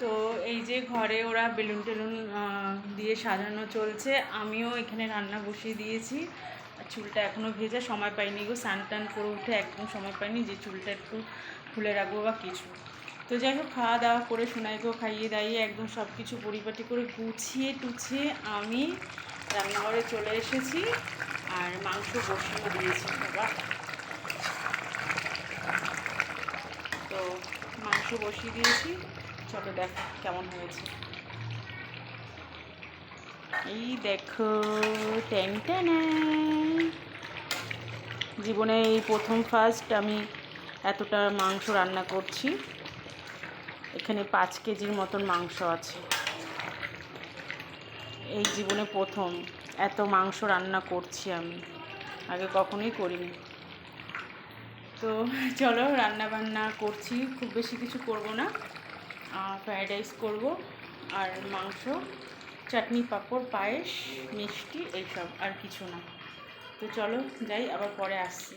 তো এই যে ঘরে ওরা বেলুন টেলুন দিয়ে সাজানো চলছে, আমিও এখানে রান্না বসিয়ে দিয়েছি। আর চুলটা এখনও ভেজা, সময় পাইনি গো, স্নান টান করে উঠে একদম সময় পাইনি যে চুলটা একটু খুলে রাখবো বা কিছু। তো যাই হোক, খাওয়া দাওয়া করে সোনাইকেও খাইয়ে দাইয়ে একদম সব কিছু পরিপাটি করে গুছিয়ে টুছিয়ে আমি রান্নাঘরে চলে এসেছি আর মাংস বসিয়ে দিয়েছি। বাবা, তো মাংস বসিয়ে দিয়েছি, চলো দেখো কেমন হয়েছে। এই দেখো, টেনটেনে জীবনে এই প্রথম ফার্স্ট আমি এতটা মাংস রান্না করছি। এখানে 5 কেজির মতন মাংস আছে। এই জীবনে প্রথম এত মাংস রান্না করছি আমি, আগে কখনোই করিনি। তো চলো রান্না বান্না করছি, খুব বেশি কিছু করব না, ফ্রায়েড রাইস করবো আর মাংস, চাটনি, পাঁপড়, পায়েস, মিষ্টি, এইসব, আর কিছু না। তো চলো যাই, আবার পরে আসছি।